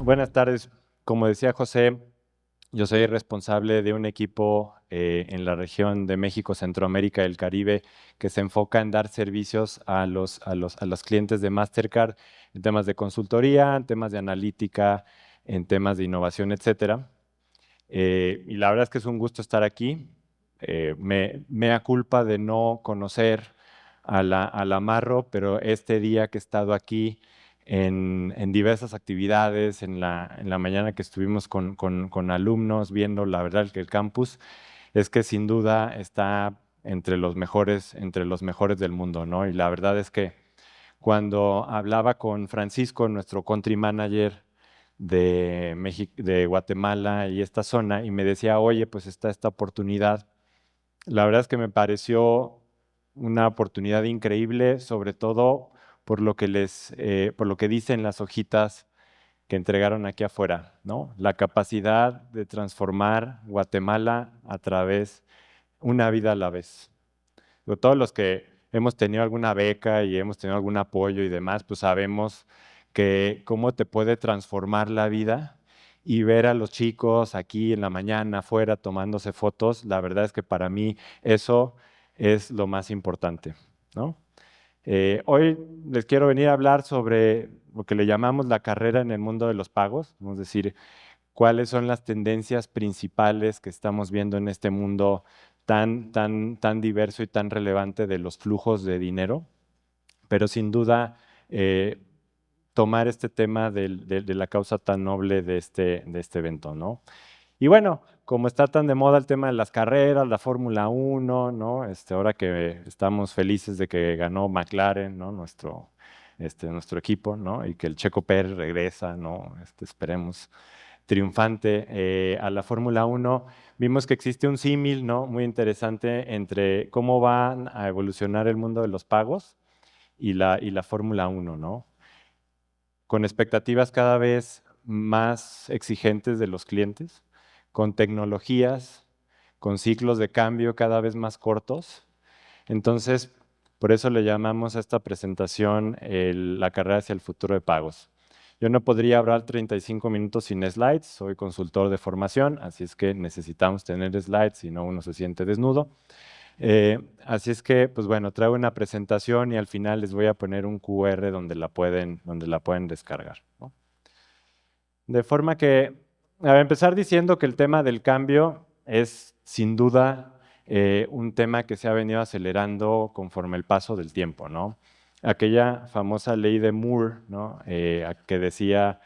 Buenas tardes. Como decía José, yo soy responsable de un equipo en la región de México, Centroamérica y el Caribe que se enfoca en dar servicios a los clientes de Mastercard en temas de consultoría, en temas de analítica, en temas de innovación, etcétera. Y la verdad es que es un gusto estar aquí. Mea culpa de no conocer a la Marro, pero este día que he estado aquí en diversas actividades, en la mañana que estuvimos con alumnos viendo la verdad que el campus, es que sin duda está entre los mejores del mundo, ¿no? Y la verdad es que cuando hablaba con Francisco, nuestro country manager de de Guatemala y esta zona, y me decía, oye, pues está esta oportunidad. La verdad es que me pareció una oportunidad increíble, sobre todo por lo que dicen las hojitas que entregaron aquí afuera, ¿no? La capacidad de transformar Guatemala a través una vida a la vez. Todos los que hemos tenido alguna beca y hemos tenido algún apoyo y demás, pues sabemos que cómo te puede transformar la vida y ver a los chicos aquí en la mañana afuera tomándose fotos, la verdad es que para mí eso es lo más importante, ¿no? Hoy les quiero venir a hablar sobre lo que le llamamos la carrera en el mundo de los pagos, es decir, cuáles son las tendencias principales que estamos viendo en este mundo tan diverso y tan relevante de los flujos de dinero, pero sin duda eh, tomar este tema de la causa tan noble de este evento, ¿no? Y bueno, como está tan de moda el tema de las carreras, la Fórmula 1, ¿no? Ahora que estamos felices de que ganó McLaren, ¿no? Nuestro equipo, ¿no? Y que el Checo Pérez regresa, ¿no? Esperemos triunfante a la Fórmula 1, vimos que existe un símil, ¿no? Muy interesante entre cómo van a evolucionar el mundo de los pagos y la Fórmula 1, ¿no? Con expectativas cada vez más exigentes de los clientes, con tecnologías, con ciclos de cambio cada vez más cortos. Entonces, por eso le llamamos a esta presentación la carrera hacia el futuro de pagos. Yo no podría hablar 35 minutos sin slides, soy consultor de formación, así es que necesitamos tener slides, si no uno se siente desnudo. Así es que, pues bueno, traigo una presentación y al final les voy a poner un QR donde la pueden descargar, ¿no? De forma que, a empezar diciendo que el tema del cambio es sin duda un tema que se ha venido acelerando conforme el paso del tiempo, ¿no? Aquella famosa ley de Moore, ¿no? Que decía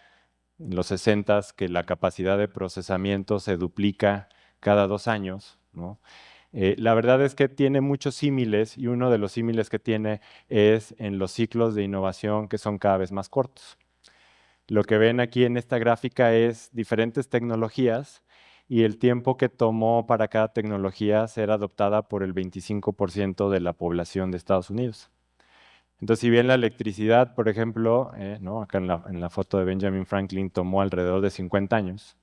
en los 60 que la capacidad de procesamiento se duplica cada 2 años, ¿no? La verdad es que tiene muchos símiles y uno de los símiles que tiene es en los ciclos de innovación que son cada vez más cortos. Lo que ven aquí en esta gráfica es diferentes tecnologías y el tiempo que tomó para cada tecnología ser adoptada por el 25% de la población de Estados Unidos. Entonces, si bien la electricidad, por ejemplo, ¿no? Acá en la foto de Benjamin Franklin tomó alrededor de 50 años,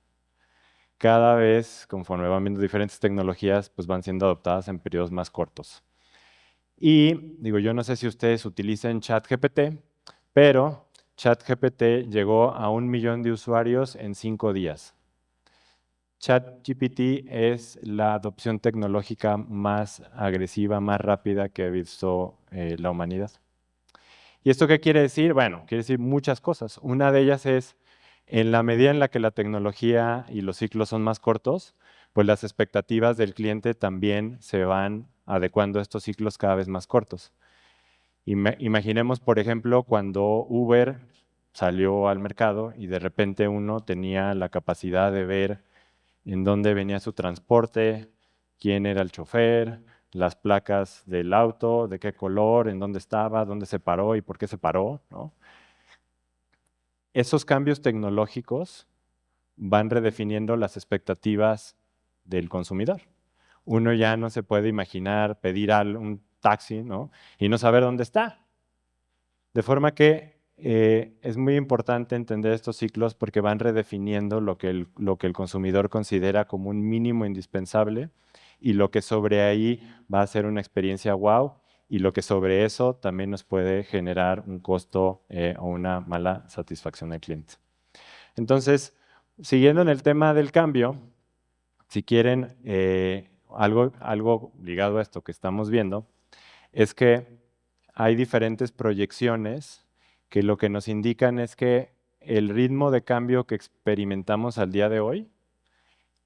cada vez, conforme van viendo diferentes tecnologías, pues van siendo adoptadas en periodos más cortos. Y digo, yo no sé si ustedes utilizan ChatGPT, pero ChatGPT llegó a 1 millón de usuarios en 5 días. ChatGPT es la adopción tecnológica más agresiva, más rápida que ha visto la humanidad. ¿Y esto qué quiere decir? Bueno, quiere decir muchas cosas. Una de ellas es, en la medida en la que la tecnología y los ciclos son más cortos, pues las expectativas del cliente también se van adecuando a estos ciclos cada vez más cortos. Imaginemos, por ejemplo, cuando Uber salió al mercado y de repente uno tenía la capacidad de ver en dónde venía su transporte, quién era el chofer, las placas del auto, de qué color, en dónde estaba, dónde se paró y por qué se paró, ¿no? Esos cambios tecnológicos van redefiniendo las expectativas del consumidor. Uno ya no se puede imaginar pedir un taxi, ¿no? Y no saber dónde está. De forma que es muy importante entender estos ciclos porque van redefiniendo lo que el consumidor considera como un mínimo indispensable y lo que sobre ahí va a ser una experiencia wow y lo que sobre eso también nos puede generar un costo o una mala satisfacción al cliente. Entonces, siguiendo en el tema del cambio, si quieren, algo ligado a esto que estamos viendo, es que hay diferentes proyecciones que lo que nos indican es que el ritmo de cambio que experimentamos al día de hoy,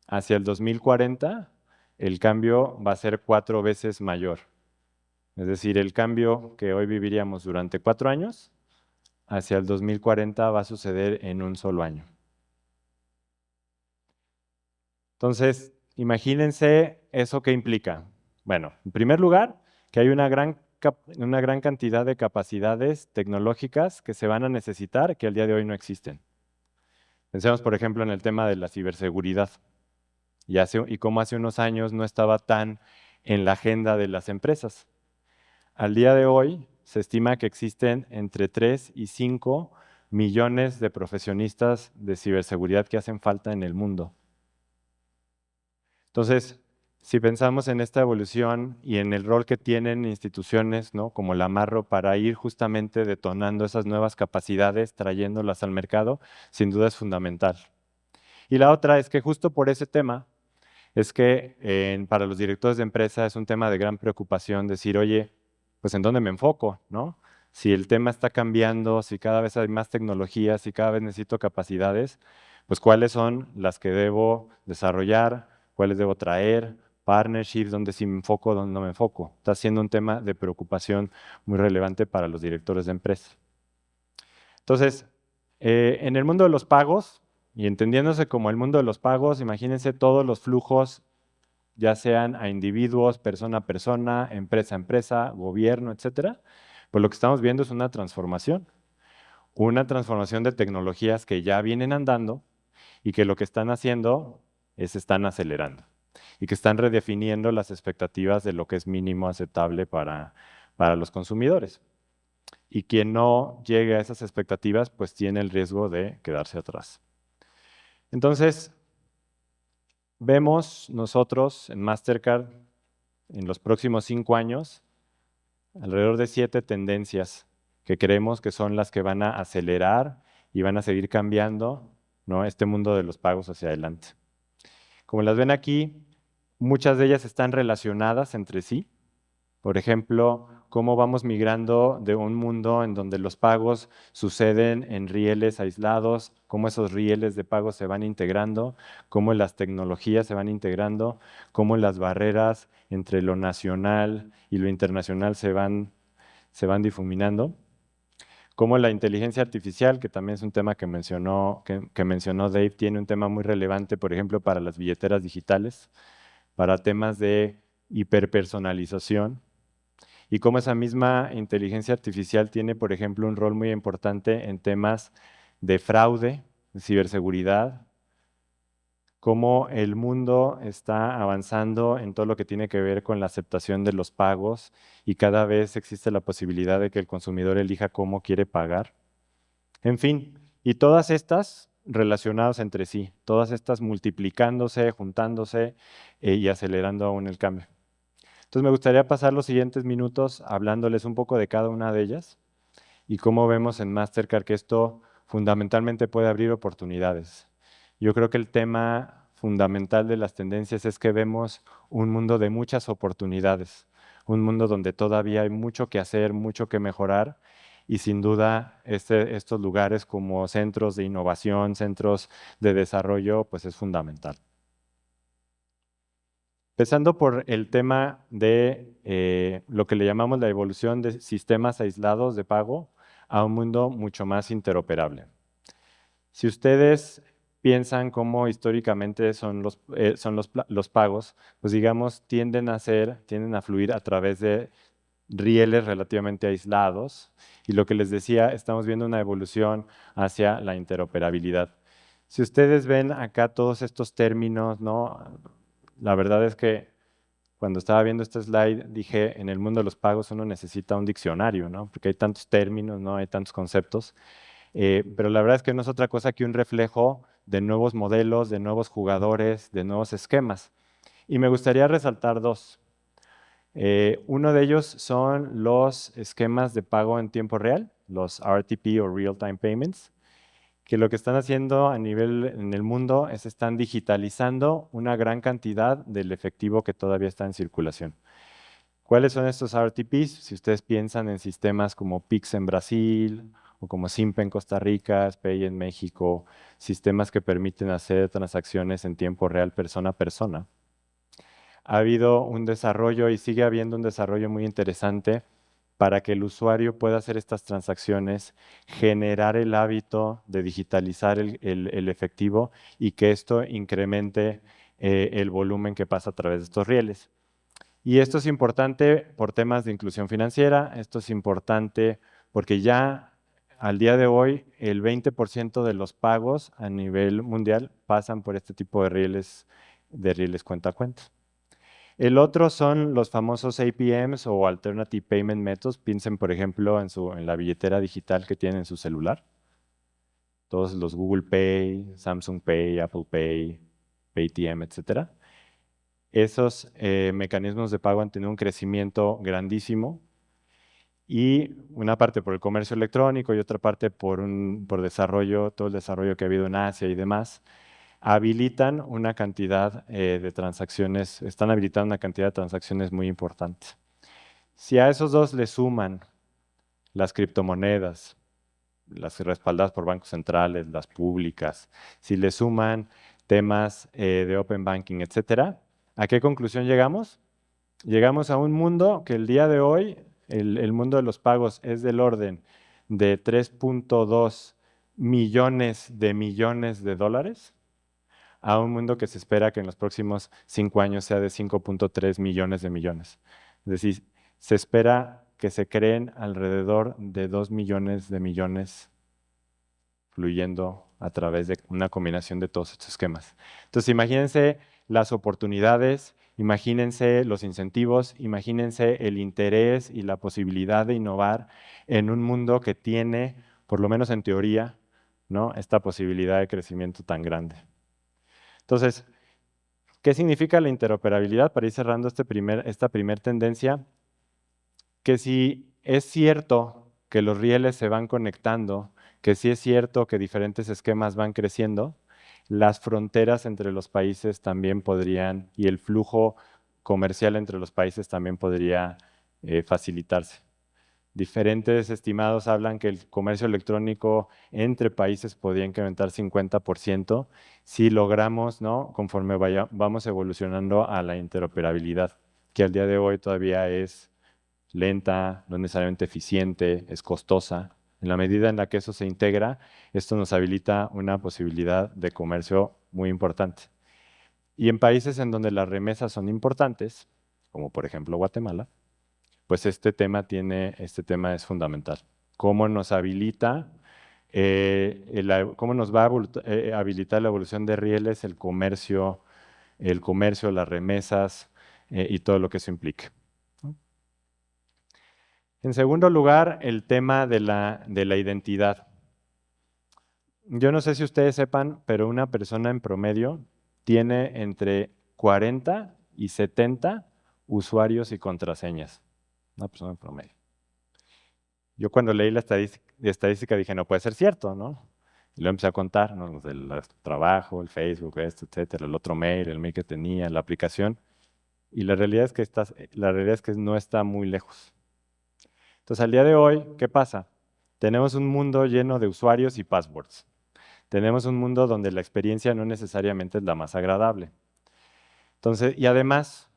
hacia el 2040, el cambio va a ser 4 veces mayor. Es decir, el cambio que hoy viviríamos durante 4 años, hacia el 2040 va a suceder en un solo año. Entonces, imagínense eso que implica. Bueno, en primer lugar, que hay una gran cantidad de capacidades tecnológicas que se van a necesitar que al día de hoy no existen. Pensemos, por ejemplo, en el tema de la ciberseguridad y cómo hace unos años no estaba tan en la agenda de las empresas. Al día de hoy se estima que existen entre 3 y 5 millones de profesionistas de ciberseguridad que hacen falta en el mundo. Entonces, si pensamos en esta evolución y en el rol que tienen instituciones, ¿no?, como la Marro para ir justamente detonando esas nuevas capacidades, trayéndolas al mercado, sin duda es fundamental. Y la otra es que justo por ese tema, es que para los directores de empresa es un tema de gran preocupación decir, oye, pues ¿en dónde me enfoco, no? Si el tema está cambiando, si cada vez hay más tecnologías, si cada vez necesito capacidades, pues ¿cuáles son las que debo desarrollar? ¿Cuáles debo traer? Partnerships, dónde sí me enfoco, dónde no me enfoco. Está siendo un tema de preocupación muy relevante para los directores de empresa. Entonces, en el mundo de los pagos, y entendiéndose como el mundo de los pagos, imagínense todos los flujos, ya sean a individuos, persona a persona, empresa a empresa, gobierno, etcétera. Pues lo que estamos viendo es una transformación de tecnologías que ya vienen andando y que lo que están haciendo es están acelerando y que están redefiniendo las expectativas de lo que es mínimo aceptable para los consumidores. Y quien no llegue a esas expectativas, pues tiene el riesgo de quedarse atrás. Entonces, vemos nosotros en Mastercard en los próximos 5 años alrededor de 7 tendencias que creemos que son las que van a acelerar y van a seguir cambiando, ¿no?, este mundo de los pagos hacia adelante. Como las ven aquí, muchas de ellas están relacionadas entre sí. Por ejemplo, cómo vamos migrando de un mundo en donde los pagos suceden en rieles aislados, cómo esos rieles de pagos se van integrando, cómo las tecnologías se van integrando, cómo las barreras entre lo nacional y lo internacional se van difuminando, cómo la inteligencia artificial, que también es un tema que mencionó Dave, tiene un tema muy relevante, por ejemplo, para las billeteras digitales, para temas de hiperpersonalización, y cómo esa misma inteligencia artificial tiene, por ejemplo, un rol muy importante en temas de fraude, de ciberseguridad, cómo el mundo está avanzando en todo lo que tiene que ver con la aceptación de los pagos y cada vez existe la posibilidad de que el consumidor elija cómo quiere pagar. En fin, y todas estas relacionadas entre sí, todas estas multiplicándose, juntándose y acelerando aún el cambio. Entonces me gustaría pasar los siguientes minutos hablándoles un poco de cada una de ellas y cómo vemos en Mastercard que esto fundamentalmente puede abrir oportunidades. Yo creo que el tema fundamental de las tendencias es que vemos un mundo de muchas oportunidades, un mundo donde todavía hay mucho que hacer, mucho que mejorar y sin duda estos lugares como centros de innovación, centros de desarrollo, pues es fundamental. Empezando por el tema de lo que le llamamos la evolución de sistemas aislados de pago a un mundo mucho más interoperable. Si ustedes piensan cómo históricamente son los pagos, pues digamos, tienden a fluir a través de rieles relativamente aislados. Y lo que les decía, estamos viendo una evolución hacia la interoperabilidad. Si ustedes ven acá todos estos términos, ¿no? La verdad es que cuando estaba viendo este slide dije, en el mundo de los pagos uno necesita un diccionario, ¿no? Porque hay tantos términos, ¿no? Hay tantos conceptos. Pero la verdad es que no es otra cosa que un reflejo de nuevos modelos, de nuevos jugadores, de nuevos esquemas. Y me gustaría resaltar dos. Uno de ellos son los esquemas de pago en tiempo real, los RTP o Real Time Payments. que lo que están haciendo a nivel en el mundo es están digitalizando una gran cantidad del efectivo que todavía está en circulación. ¿Cuáles son estos RTPs? Si ustedes piensan en sistemas como Pix en Brasil o como Simpe en Costa Rica, SPEI en México, sistemas que permiten hacer transacciones en tiempo real persona a persona. Ha habido un desarrollo y sigue habiendo un desarrollo muy interesante para que el usuario pueda hacer estas transacciones, generar el hábito de digitalizar el efectivo y que esto incremente el volumen que pasa a través de estos rieles. Y esto es importante por temas de inclusión financiera, esto es importante porque ya al día de hoy el 20% de los pagos a nivel mundial pasan por este tipo de rieles cuenta a cuenta. El otro son los famosos APMs o Alternative Payment Methods. Piensen, por ejemplo, en la billetera digital que tienen en su celular. Todos los Google Pay, Samsung Pay, Apple Pay, Paytm, etc. Esos mecanismos de pago han tenido un crecimiento grandísimo y una parte por el comercio electrónico y otra parte por desarrollo, todo el desarrollo que ha habido en Asia y demás habilitan una cantidad de transacciones, están habilitando una cantidad de transacciones muy importantes. Si a esos dos le suman las criptomonedas, las respaldadas por bancos centrales, las públicas, si le suman temas de open banking, etcétera, ¿a qué conclusión llegamos? Llegamos a un mundo que el día de hoy, el mundo de los pagos es del orden de 3.2 millones de dólares a un mundo que se espera que en los próximos 5 años sea de 5.3 millones de millones. Es decir, se espera que se creen alrededor de 2 millones de millones fluyendo a través de una combinación de todos estos esquemas. Entonces, imagínense las oportunidades, imagínense los incentivos, imagínense el interés y la posibilidad de innovar en un mundo que tiene, por lo menos en teoría, ¿no?, esta posibilidad de crecimiento tan grande. Entonces, ¿qué significa la interoperabilidad? Para ir cerrando esta primer tendencia, que si es cierto que los rieles se van conectando, que sí es cierto que diferentes esquemas van creciendo, las fronteras entre los países también podrían, y el flujo comercial entre los países también podría facilitarse. Diferentes estimados hablan que el comercio electrónico entre países podría incrementar 50% si logramos, ¿no?, conforme vamos evolucionando a la interoperabilidad, que al día de hoy todavía es lenta, no necesariamente eficiente, es costosa. En la medida en la que eso se integra, esto nos habilita una posibilidad de comercio muy importante. Y en países en donde las remesas son importantes, como por ejemplo Guatemala, pues este tema es fundamental. ¿Cómo nos habilita, cómo nos va a habilitar la evolución de rieles, el comercio, las remesas y todo lo que eso implique? En segundo lugar, el tema de la identidad. Yo no sé si ustedes sepan, pero una persona en promedio tiene entre 40 y 70 usuarios y contraseñas. Una persona en promedio. Yo cuando leí la estadística dije, no puede ser cierto, ¿no? Y luego empecé a contar, ¿no?, del trabajo, el Facebook, esto, etcétera, el otro mail, el mail que tenía, la aplicación. Y la realidad es que no está muy lejos. Entonces, al día de hoy, ¿qué pasa? Tenemos un mundo lleno de usuarios y passwords. Tenemos un mundo donde la experiencia no necesariamente es la más agradable. Entonces, y además,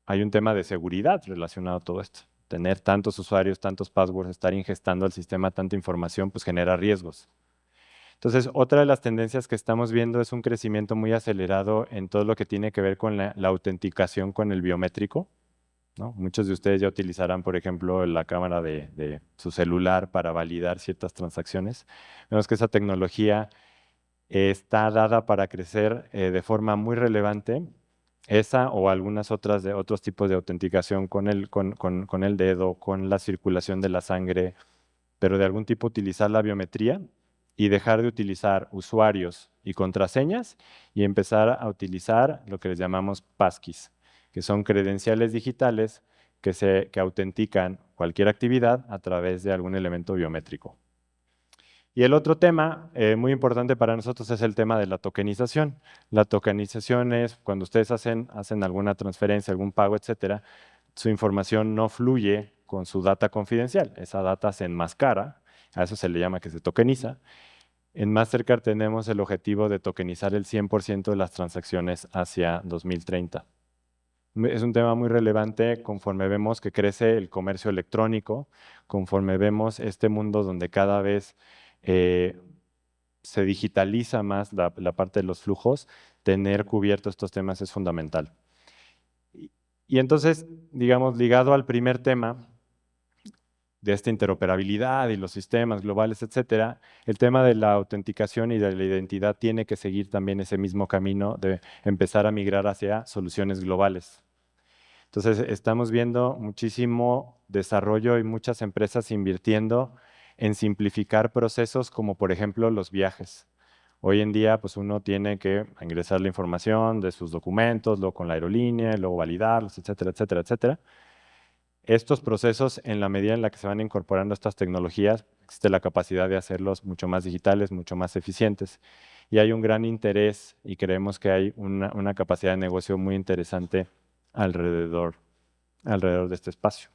hay un tema de seguridad relacionado a todo esto. Tener tantos usuarios, tantos passwords, estar ingestando al sistema tanta información, pues genera riesgos. Entonces, otra de las tendencias que estamos viendo es un crecimiento muy acelerado en todo lo que tiene que ver con la autenticación con el biométrico, ¿no? Muchos de ustedes ya utilizarán, por ejemplo, la cámara de su celular para validar ciertas transacciones. Vemos que esa tecnología está dada para crecer de forma muy relevante. Esa o algunas otras de otros tipos de autenticación con el dedo, con la circulación de la sangre, pero de algún tipo utilizar la biometría y dejar de utilizar usuarios y contraseñas y empezar a utilizar lo que les llamamos passkeys, que son credenciales digitales que autentican cualquier actividad a través de algún elemento biométrico. Y el otro tema muy importante para nosotros es el tema de la tokenización. La tokenización es cuando ustedes hacen alguna transferencia, algún pago, etcétera, su información no fluye con su data confidencial. Esa data se enmascara, a eso se le llama que se tokeniza. En Mastercard tenemos el objetivo de tokenizar el 100% de las transacciones hacia 2030. Es un tema muy relevante conforme vemos que crece el comercio electrónico, conforme vemos este mundo donde cada vez se digitaliza más la parte de los flujos, tener cubierto estos temas es fundamental. Y entonces, digamos, ligado al primer tema de esta interoperabilidad y los sistemas globales, etcétera, el tema de la autenticación y de la identidad tiene que seguir también ese mismo camino de empezar a migrar hacia soluciones globales. Entonces, estamos viendo muchísimo desarrollo y muchas empresas invirtiendo en simplificar procesos como, por ejemplo, los viajes. Hoy en día, pues uno tiene que ingresar la información de sus documentos, luego con la aerolínea, luego validarlos, etcétera, etcétera, etcétera. Estos procesos, en la medida en la que se van incorporando estas tecnologías, existe la capacidad de hacerlos mucho más digitales, mucho más eficientes. Y hay un gran interés y creemos que hay una capacidad de negocio muy interesante alrededor de este espacio.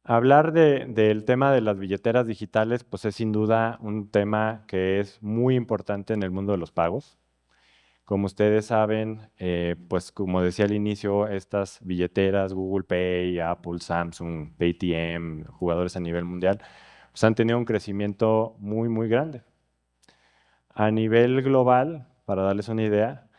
Hablar del tema de las billeteras digitales, pues es sin duda un tema que es muy importante en el mundo de los pagos. Como ustedes saben, pues como decía al inicio, estas billeteras, Google Pay, Apple, Samsung, Paytm, jugadores a nivel mundial, pues han tenido un crecimiento muy, muy grande. A nivel global, para darles una idea,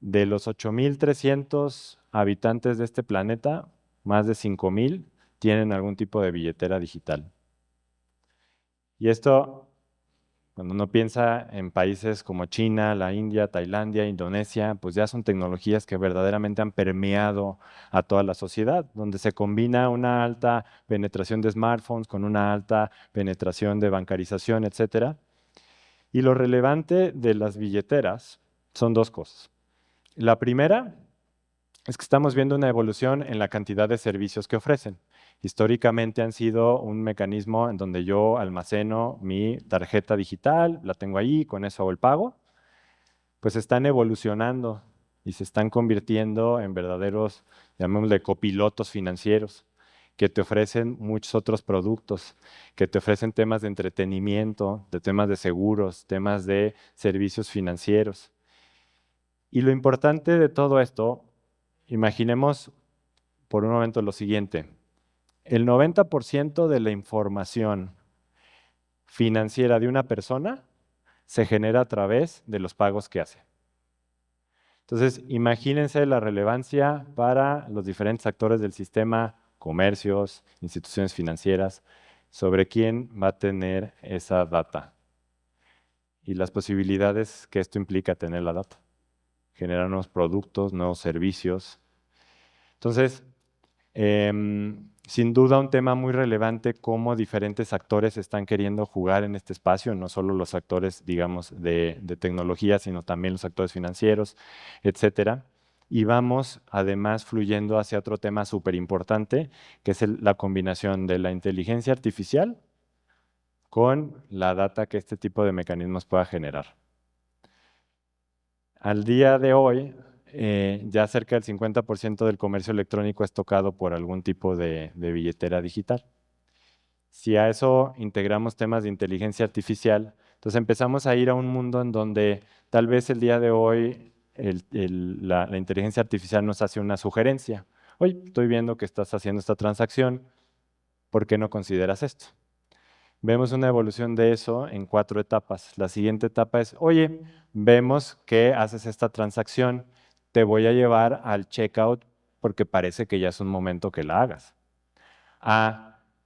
de los 8.300 habitantes de este planeta, más de 5.000 tienen algún tipo de billetera digital. Y esto, cuando uno piensa en países como China, la India, Tailandia, Indonesia, pues ya son tecnologías que verdaderamente han permeado a toda la sociedad, donde se combina una alta penetración de smartphones con una alta penetración de bancarización, etcétera. Y lo relevante de las billeteras son dos cosas. La primera es que estamos viendo una evolución en la cantidad de servicios que ofrecen. Históricamente han sido un mecanismo en donde yo almaceno mi tarjeta digital, la tengo ahí, con eso hago el pago. Pues están evolucionando y se están convirtiendo en verdaderos, llamémosle, copilotos financieros, que te ofrecen muchos otros productos, que te ofrecen temas de entretenimiento, de temas de seguros, temas de servicios financieros. Y lo importante de todo esto, imaginemos por un momento lo siguiente. El 90% de la información financiera de una persona se genera a través de los pagos que hace. Entonces, imagínense la relevancia para los diferentes actores del sistema, comercios, instituciones financieras, sobre quién va a tener esa data y las posibilidades que esto implica tener la data. Generar nuevos productos, nuevos servicios. Entonces, sin duda un tema muy relevante cómo diferentes actores están queriendo jugar en este espacio, no solo los actores, digamos, de tecnología, sino también los actores financieros, etcétera. Y vamos además fluyendo hacia otro tema súper importante, que es la combinación de la inteligencia artificial con la data que este tipo de mecanismos pueda generar. Al día de hoy, ya cerca del 50% del comercio electrónico es tocado por algún tipo de billetera digital. Si a eso integramos temas de inteligencia artificial, entonces empezamos a ir a un mundo en donde tal vez el día de hoy la inteligencia artificial nos hace una sugerencia. Oye, estoy viendo que estás haciendo esta transacción, ¿por qué no consideras esto? Vemos una evolución de eso en 4 etapas. La siguiente etapa es, oye, vemos que haces esta transacción, te voy a llevar al checkout porque parece que ya es un momento que la hagas.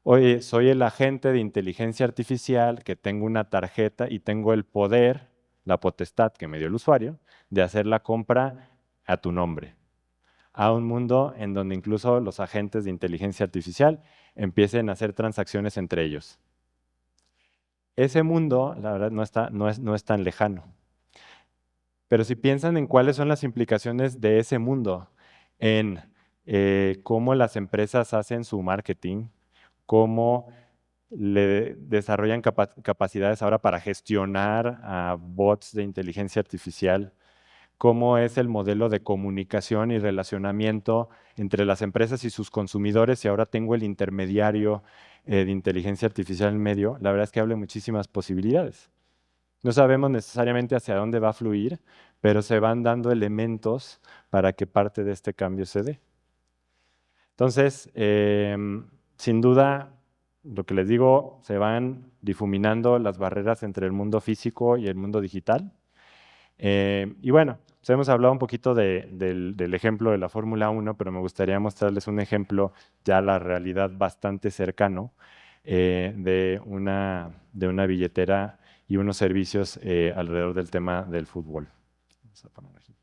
Oye, soy el agente de inteligencia artificial que tengo una tarjeta y tengo el poder, la potestad que me dio el usuario, de hacer la compra a tu nombre. A un mundo en donde incluso los agentes de inteligencia artificial empiecen a hacer transacciones entre ellos. Ese mundo, la verdad, no es tan lejano. Pero si piensan en cuáles son las implicaciones de ese mundo, en cómo las empresas hacen su marketing, cómo le desarrollan capacidades ahora para gestionar a bots de inteligencia artificial, cómo es el modelo de comunicación y relacionamiento entre las empresas y sus consumidores, y ahora tengo el intermediario de inteligencia artificial en medio. La verdad es que abre muchísimas posibilidades. No sabemos necesariamente hacia dónde va a fluir, pero se van dando elementos para que parte de este cambio se dé. Entonces, sin duda, lo que les digo, se van difuminando las barreras entre el mundo físico y el mundo digital. Y bueno, pues hemos hablado un poquito del ejemplo de la Fórmula 1, pero me gustaría mostrarles un ejemplo ya a la realidad bastante cercano de una billetera y unos servicios alrededor del tema del fútbol. Vamos a poner aquí.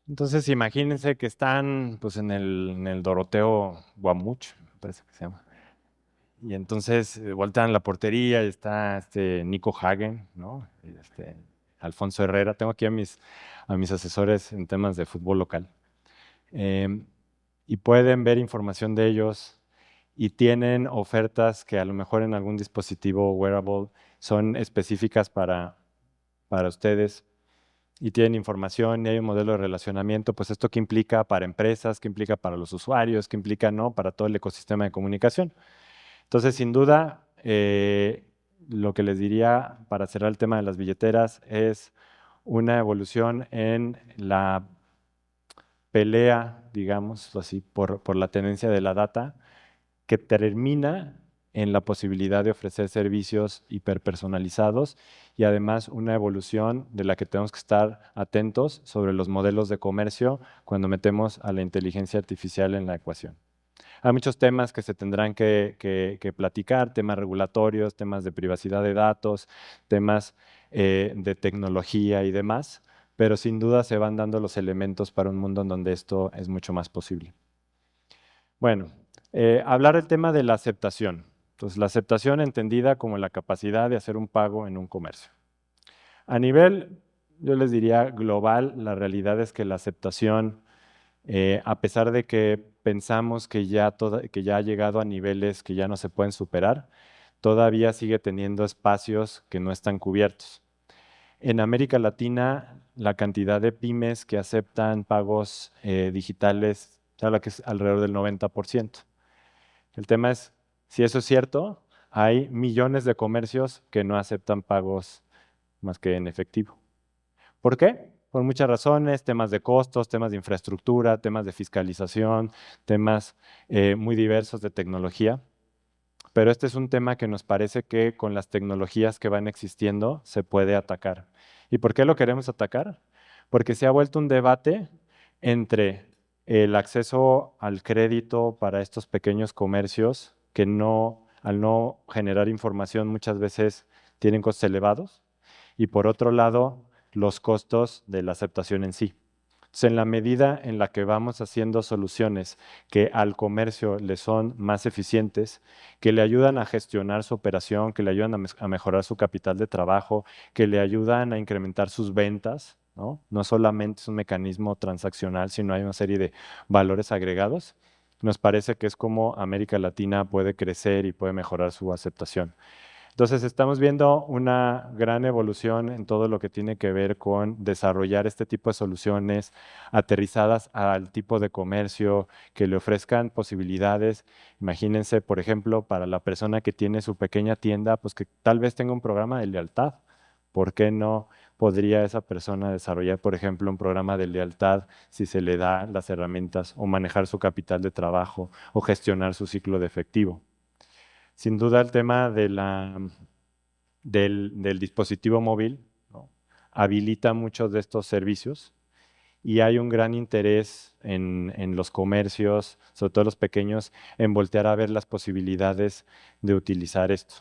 Entonces, imagínense que están pues, en el Doroteo Guamuch, me parece que se llama. Y entonces voltean la portería y está Nico Hagen, ¿no? Y Alfonso Herrera. Tengo aquí a mis asesores en temas de fútbol local. Y pueden ver información de ellos y tienen ofertas que a lo mejor en algún dispositivo wearable son específicas para ustedes y tienen información y hay un modelo de relacionamiento, pues esto qué implica para empresas, qué implica para los usuarios, qué implica, ¿no?, para todo el ecosistema de comunicación. Entonces, sin duda, lo que les diría para cerrar el tema de las billeteras es una evolución en la pelea, digamos así, por la tenencia de la data, que termina en la posibilidad de ofrecer servicios hiperpersonalizados y además una evolución de la que tenemos que estar atentos sobre los modelos de comercio cuando metemos a la inteligencia artificial en la ecuación. Hay muchos temas que se tendrán que platicar, temas regulatorios, temas de privacidad de datos, temas de tecnología y demás, pero sin duda se van dando los elementos para un mundo en donde esto es mucho más posible. Bueno, hablar del tema de la aceptación. Entonces, la aceptación entendida como la capacidad de hacer un pago en un comercio. A nivel, yo les diría global, la realidad es que la aceptación, a pesar de que pensamos que ya ha llegado a niveles que ya no se pueden superar, todavía sigue teniendo espacios que no están cubiertos. En América Latina, la cantidad de pymes que aceptan pagos digitales se habla que es alrededor del 90%. El tema es, si eso es cierto, hay millones de comercios que no aceptan pagos más que en efectivo. ¿Por qué? Por muchas razones, temas de costos, temas de infraestructura, temas de fiscalización, temas muy diversos de tecnología. Pero este es un tema que nos parece que con las tecnologías que van existiendo se puede atacar. ¿Y por qué lo queremos atacar? Porque se ha vuelto un debate entre el acceso al crédito para estos pequeños comercios que al no generar información muchas veces tienen costos elevados y por otro lado los costos de la aceptación en sí. Entonces, en la medida en la que vamos haciendo soluciones que al comercio le son más eficientes, que le ayudan a gestionar su operación, que le ayudan a mejorar su capital de trabajo, que le ayudan a incrementar sus ventas, ¿no? No solamente es un mecanismo transaccional, sino hay una serie de valores agregados. Nos parece que es como América Latina puede crecer y puede mejorar su aceptación. Entonces, estamos viendo una gran evolución en todo lo que tiene que ver con desarrollar este tipo de soluciones aterrizadas al tipo de comercio, que le ofrezcan posibilidades. Imagínense, por ejemplo, para la persona que tiene su pequeña tienda, pues que tal vez tenga un programa de lealtad. ¿Por qué no podría esa persona desarrollar, por ejemplo, un programa de lealtad si se le da las herramientas o manejar su capital de trabajo o gestionar su ciclo de efectivo? Sin duda el tema del dispositivo móvil, ¿no? Habilita muchos de estos servicios y hay un gran interés en los comercios, sobre todo los pequeños, en voltear a ver las posibilidades de utilizar esto.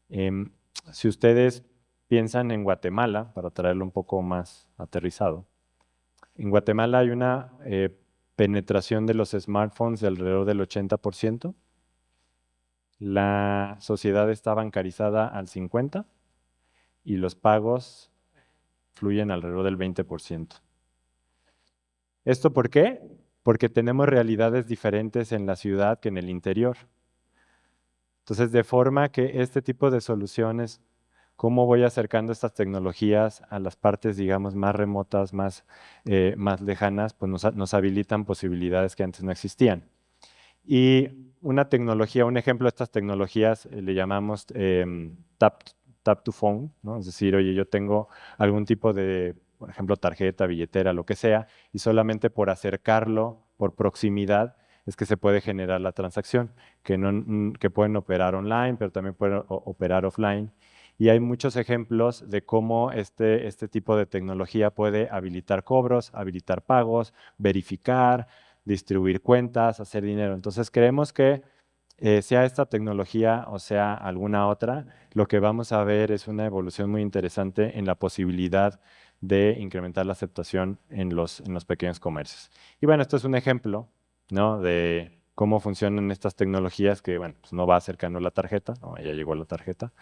Em, si ustedes piensan en Guatemala, para traerlo un poco más aterrizado, en Guatemala hay una penetración de los smartphones de alrededor del 80%. La sociedad está bancarizada al 50% y los pagos fluyen alrededor del 20%. ¿Esto por qué? Porque tenemos realidades diferentes en la ciudad que en el interior. Entonces, de forma que este tipo de soluciones, cómo voy acercando estas tecnologías a las partes, digamos, más remotas, más lejanas, pues nos habilitan posibilidades que antes no existían. Y una tecnología, un ejemplo de estas tecnologías le llamamos tap to phone, ¿no? Es decir, oye, yo tengo algún tipo de, por ejemplo, tarjeta, billetera, lo que sea, y solamente por acercarlo, por proximidad, es que se puede generar la transacción, que pueden operar online, pero también pueden operar offline. Y hay muchos ejemplos de cómo este tipo de tecnología puede habilitar cobros, habilitar pagos, verificar, distribuir cuentas, hacer dinero. Entonces creemos que sea esta tecnología o sea alguna otra, lo que vamos a ver es una evolución muy interesante en la posibilidad de incrementar la aceptación en los pequeños comercios. Y bueno, esto es un ejemplo, ¿no? De cómo funcionan estas tecnologías que, bueno, pues no va acercando la tarjeta, ¿no? Ya llegó la tarjeta.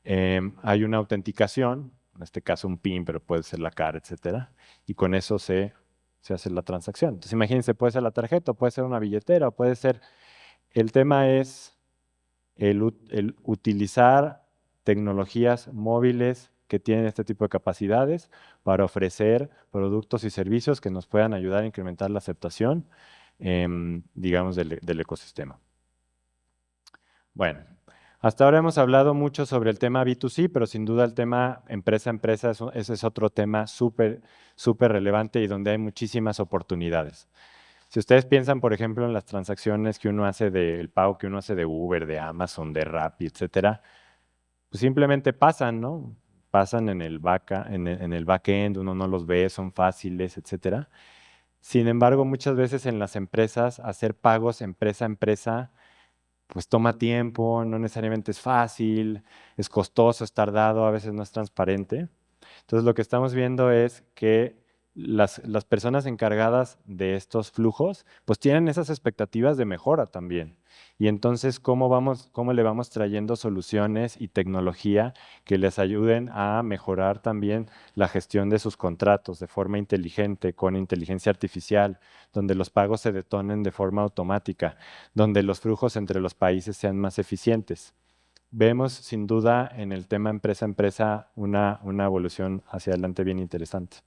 Hay una autenticación, en este caso un PIN, pero puede ser la cara, etcétera, y con eso se hace la transacción. Entonces, imagínense, puede ser la tarjeta, puede ser una billetera, puede ser. El tema es el utilizar tecnologías móviles que tienen este tipo de capacidades para ofrecer productos y servicios que nos puedan ayudar a incrementar la aceptación, digamos, del ecosistema. Bueno, hasta ahora hemos hablado mucho sobre el tema B2C, pero sin duda el tema empresa-empresa, ese es otro tema súper, súper relevante y donde hay muchísimas oportunidades. Si ustedes piensan, por ejemplo, en las transacciones que uno hace del pago que uno hace de Uber, de Amazon, de Rappi, etcétera, pues simplemente pasan, ¿no? Pasan en el backend, uno no los ve, son fáciles, etcétera. Sin embargo, muchas veces en las empresas, hacer pagos empresa a empresa, pues toma tiempo, no necesariamente es fácil, es costoso, es tardado, a veces no es transparente. Entonces, lo que estamos viendo es que las personas encargadas de estos flujos, pues tienen esas expectativas de mejora también. Y entonces, ¿cómo le vamos trayendo soluciones y tecnología que les ayuden a mejorar también la gestión de sus contratos de forma inteligente, con inteligencia artificial, donde los pagos se detonen de forma automática, donde los flujos entre los países sean más eficientes? Vemos sin duda en el tema empresa-empresa una evolución hacia adelante bien interesante.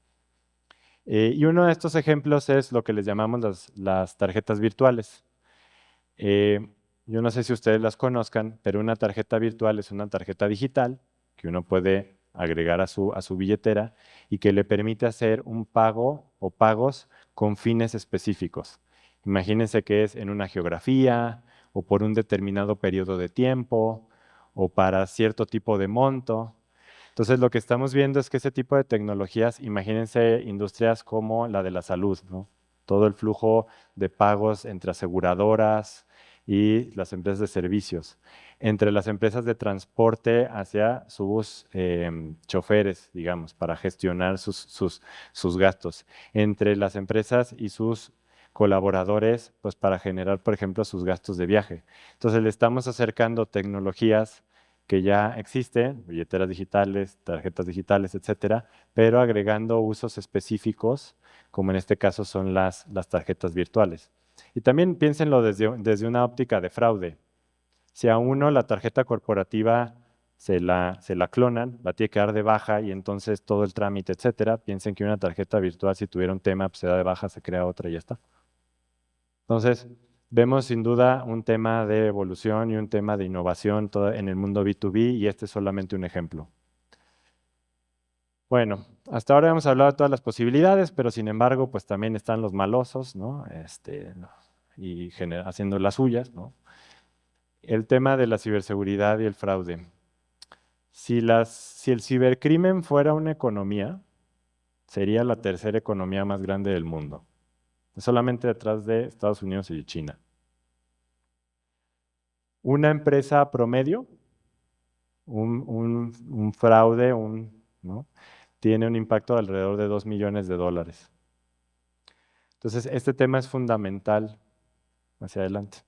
Y uno de estos ejemplos es lo que les llamamos las tarjetas virtuales. Yo no sé si ustedes las conozcan, pero una tarjeta virtual es una tarjeta digital que uno puede agregar a su billetera y que le permite hacer un pago o pagos con fines específicos. Imagínense que es en una geografía o por un determinado periodo de tiempo o para cierto tipo de monto. Entonces, lo que estamos viendo es que ese tipo de tecnologías, imagínense industrias como la de la salud, ¿no? Todo el flujo de pagos entre aseguradoras, y las empresas de servicios. Entre las empresas de transporte hacia sus choferes, digamos, para gestionar sus gastos. Entre las empresas y sus colaboradores, pues para generar, por ejemplo, sus gastos de viaje. Entonces le estamos acercando tecnologías que ya existen, billeteras digitales, tarjetas digitales, etcétera, pero agregando usos específicos, como en este caso son las tarjetas virtuales. Y también piénsenlo desde una óptica de fraude. Si a uno la tarjeta corporativa se la clonan, la tiene que dar de baja y entonces todo el trámite, etcétera, piensen que una tarjeta virtual, si tuviera un tema, pues se da de baja, se crea otra y ya está. Entonces, vemos sin duda un tema de evolución y un tema de innovación en el mundo B2B y este es solamente un ejemplo. Bueno, hasta ahora hemos hablado de todas las posibilidades, pero sin embargo, pues también están los malosos, ¿no? Y haciendo las suyas, ¿no? El tema de la ciberseguridad y el fraude. Si el cibercrimen fuera una economía, sería la tercera economía más grande del mundo, solamente detrás de Estados Unidos y China. Una empresa promedio, un fraude, ¿no? Tiene un impacto de alrededor de $2 millones. Entonces, este tema es fundamental hacia adelante.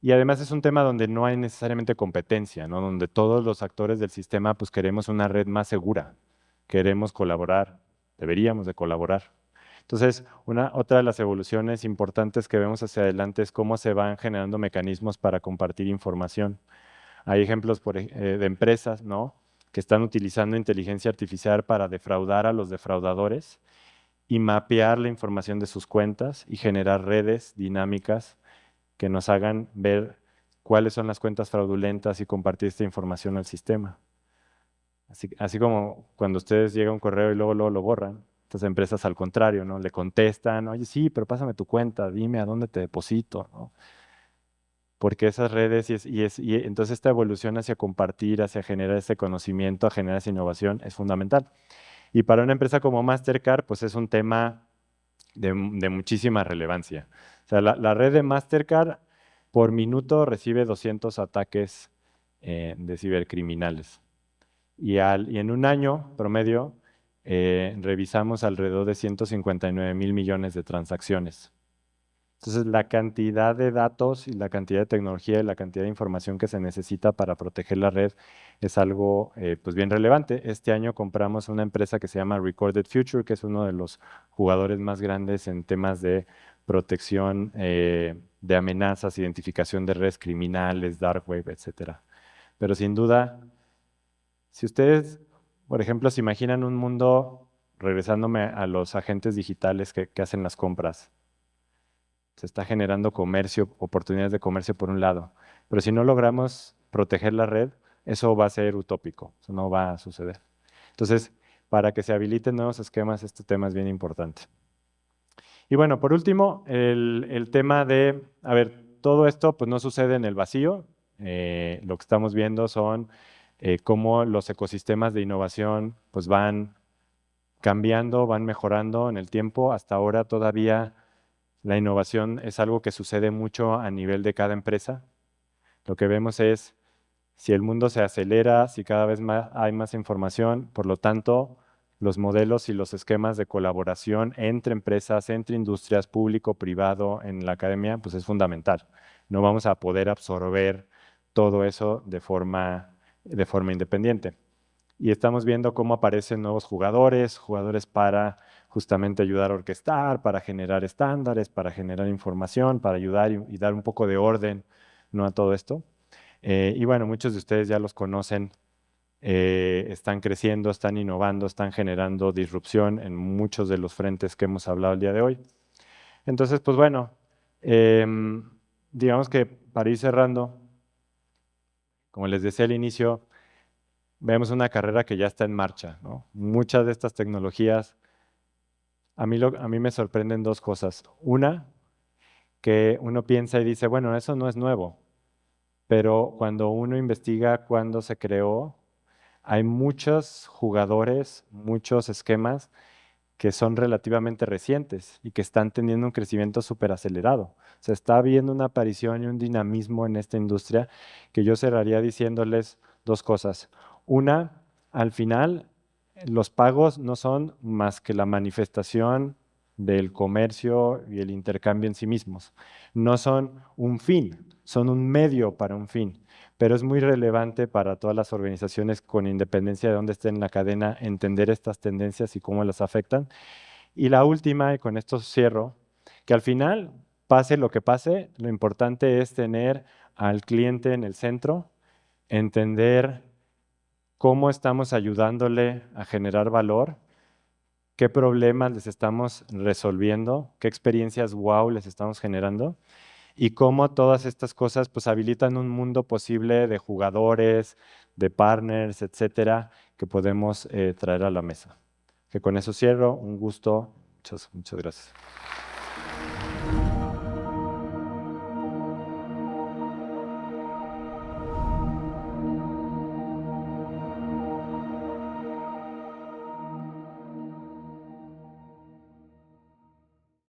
Y además es un tema donde no hay necesariamente competencia, ¿no? Donde todos los actores del sistema pues queremos una red más segura, queremos colaborar, deberíamos de colaborar. Entonces, otra de las evoluciones importantes que vemos hacia adelante es cómo se van generando mecanismos para compartir información. Hay ejemplos de empresas, ¿no? Que están utilizando inteligencia artificial para defraudar a los defraudadores y mapear la información de sus cuentas y generar redes dinámicas que nos hagan ver cuáles son las cuentas fraudulentas y compartir esta información al sistema. Así como cuando ustedes llegan a un correo y luego lo borran, estas empresas al contrario, ¿no? Le contestan, oye, sí, pero pásame tu cuenta, dime a dónde te deposito, ¿no? Porque esas redes y entonces esta evolución hacia compartir, hacia generar ese conocimiento, a generar esa innovación es fundamental. Y para una empresa como Mastercard, pues es un tema de muchísima relevancia. O sea, la red de Mastercard por minuto recibe 200 ataques de cibercriminales. Y en un año promedio revisamos alrededor de 159,000 millones de transacciones. Entonces, la cantidad de datos y la cantidad de tecnología y la cantidad de información que se necesita para proteger la red es algo pues bien relevante. Este año compramos una empresa que se llama Recorded Future, que es uno de los jugadores más grandes en temas de protección de amenazas, identificación de redes criminales, dark web, etcétera. Pero sin duda, si ustedes, por ejemplo, se imaginan un mundo, regresándome a los agentes digitales que hacen las compras, se está generando comercio, oportunidades de comercio por un lado, pero si no logramos proteger la red, eso va a ser utópico, eso no va a suceder. Entonces, para que se habiliten nuevos esquemas, este tema es bien importante. Y bueno, por último, el tema de, a ver, todo esto pues no sucede en el vacío, lo que estamos viendo son cómo los ecosistemas de innovación pues van cambiando, van mejorando en el tiempo. Hasta ahora todavía la innovación es algo que sucede mucho a nivel de cada empresa. Lo que vemos es si el mundo se acelera, si cada vez más hay más información, por lo tanto, los modelos y los esquemas de colaboración entre empresas, entre industrias, público, privado, en la academia, pues es fundamental. No vamos a poder absorber todo eso de forma independiente. Y estamos viendo cómo aparecen nuevos jugadores para justamente ayudar a orquestar, para generar estándares, para generar información, para ayudar y dar un poco de orden, ¿no? A todo esto. Y bueno, muchos de ustedes ya los conocen, están creciendo, están innovando, están generando disrupción en muchos de los frentes que hemos hablado el día de hoy. Entonces, pues bueno, digamos que para ir cerrando, como les decía al inicio, vemos una carrera que ya está en marcha, ¿no? Muchas de estas tecnologías, a mí me sorprenden dos cosas. Una, que uno piensa y dice, bueno, eso no es nuevo, pero cuando uno investiga cuándo se creó, hay muchos jugadores, muchos esquemas que son relativamente recientes y que están teniendo un crecimiento súper acelerado. O sea, está habiendo una aparición y un dinamismo en esta industria que yo cerraría diciéndoles dos cosas. Una, al final, los pagos no son más que la manifestación del comercio y el intercambio en sí mismos. No son un fin, son un medio para un fin, pero es muy relevante para todas las organizaciones con independencia de dónde estén en la cadena entender estas tendencias y cómo las afectan. Y la última, y con esto cierro, que al final, pase lo que pase, lo importante es tener al cliente en el centro, entender cómo estamos ayudándole a generar valor, qué problemas les estamos resolviendo, qué experiencias wow les estamos generando y cómo todas estas cosas pues habilitan un mundo posible de jugadores, de partners, etcétera, que podemos traer a la mesa. Que con eso cierro, un gusto, muchas gracias.